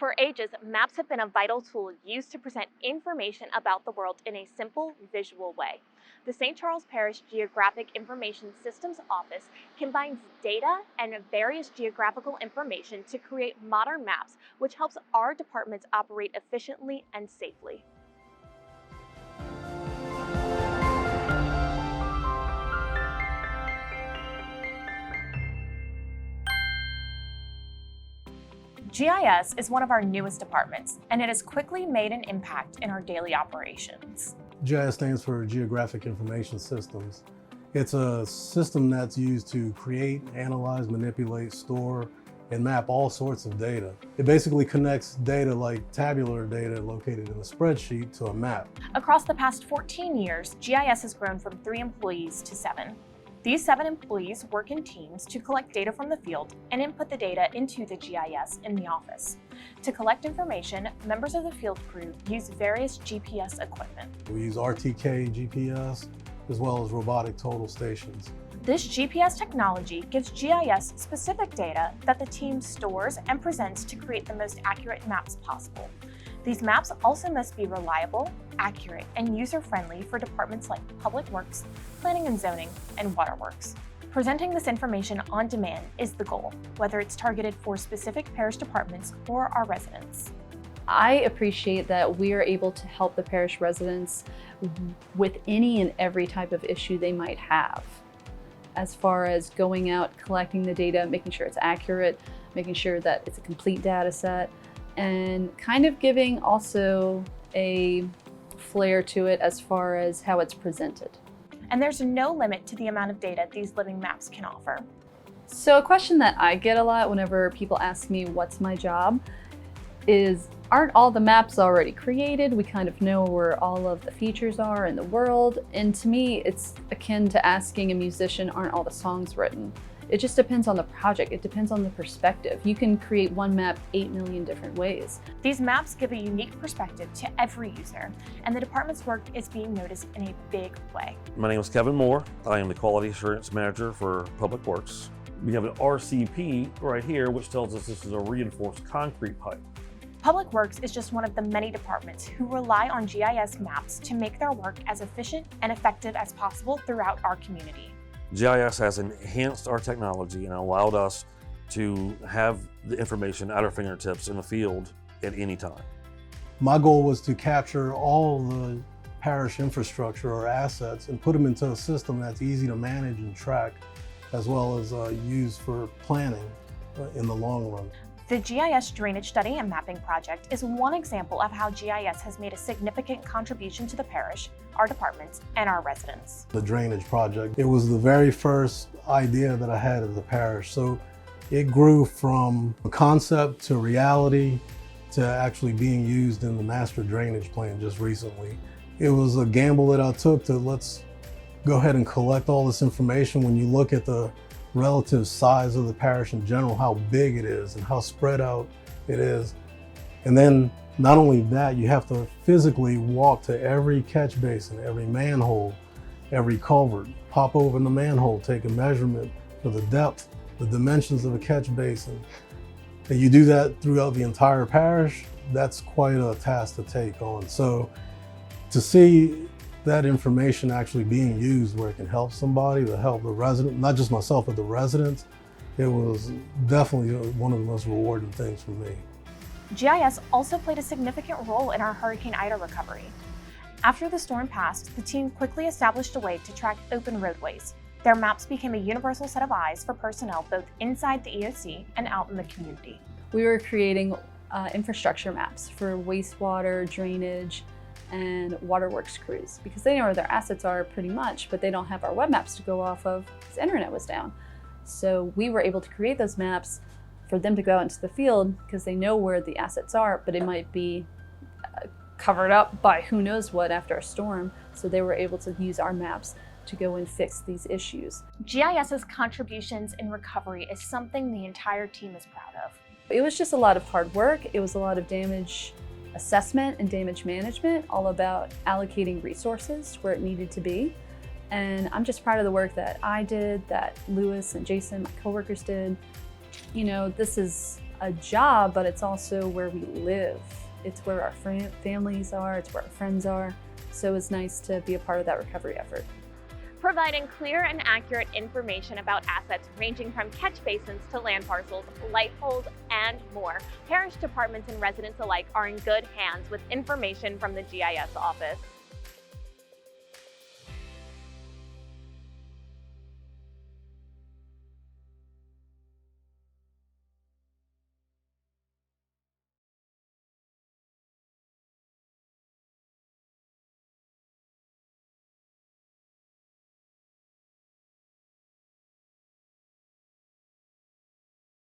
For ages, maps have been a vital tool used to present information about the world in a simple, visual way. The St. Charles Parish Geographic Information Systems Office combines data and various geographical information to create modern maps, which helps our departments operate efficiently and safely. GIS is one of our newest departments, and it has quickly made an impact in our daily operations. GIS stands for Geographic Information Systems. It's a system that's used to create, analyze, manipulate, store, and map all sorts of data. It basically connects data like tabular data located in a spreadsheet to a map. Across the past 14 years, GIS has grown from 3 employees to 7. These 7 employees work in teams to collect data from the field and input the data into the GIS in the office. To collect information, members of the field crew use various GPS equipment. We use RTK GPS as well as robotic total stations. This GPS technology gives GIS specific data that the team stores and presents to create the most accurate maps possible. These maps also must be reliable, accurate, and user-friendly for departments like Public Works, Planning and Zoning, and Waterworks. Presenting this information on demand is the goal, whether it's targeted for specific parish departments or our residents. I appreciate that we are able to help the parish residents with any and every type of issue they might have. As far as going out, collecting the data, making sure it's accurate, making sure that it's a complete data set, and kind of giving also a flair to it as far as how it's presented. And there's no limit to the amount of data these living maps can offer. So a question that I get a lot whenever people ask me what's my job is, aren't all the maps already created? We kind of know where all of the features are in the world. And to me, it's akin to asking a musician, aren't all the songs written? It just depends on the project. It depends on the perspective. You can create one map 8 million different ways. These maps give a unique perspective to every user, and the department's work is being noticed in a big way. My name is Kevin Moore. I am the Quality Assurance Manager for Public Works. We have an RCP right here, which tells us this is a reinforced concrete pipe. Public Works is just one of the many departments who rely on GIS maps to make their work as efficient and effective as possible throughout our community. GIS has enhanced our technology and allowed us to have the information at our fingertips in the field at any time. My goal was to capture all the parish infrastructure or assets and put them into a system that's easy to manage and track, as well as use for planning in the long run. The GIS Drainage Study and Mapping Project is one example of how GIS has made a significant contribution to the parish, our departments, and our residents. The drainage project, it was the very first idea that I had of the parish. So it grew from a concept to reality to actually being used in the master drainage plan just recently. It was a gamble that I took to let's go ahead and collect all this information. When you look at the relative size of the parish in general, how big it is and how spread out it is. And then not only that, you have to physically walk to every catch basin, every manhole, every culvert, pop open the manhole, take a measurement for the depth, the dimensions of a catch basin. And you do that throughout the entire parish, that's quite a task to take on. So to see that information actually being used where it can help somebody, to help the resident, not just myself, but the residents, it was definitely one of the most rewarding things for me. GIS also played a significant role in our Hurricane Ida recovery. After the storm passed, the team quickly established a way to track open roadways. Their maps became a universal set of eyes for personnel both inside the EOC and out in the community. We were creating infrastructure maps for wastewater, drainage, and waterworks crews, because they know where their assets are pretty much, but they don't have our web maps to go off of because the internet was down. So we were able to create those maps for them to go out into the field because they know where the assets are, but it might be covered up by who knows what after a storm. So they were able to use our maps to go and fix these issues. GIS's contributions in recovery is something the entire team is proud of. It was just a lot of hard work. It was a lot of damage assessment and damage management, all about allocating resources where it needed to be. And I'm just proud of the work that I did, that Lewis and Jason, my coworkers, did. You know, this is a job, but it's also where we live. It's where our families are, it's where our friends are. So it's nice to be a part of that recovery effort. Providing clear and accurate information about assets ranging from catch basins to land parcels, light poles, and more, parish departments and residents alike are in good hands with information from the GIS office.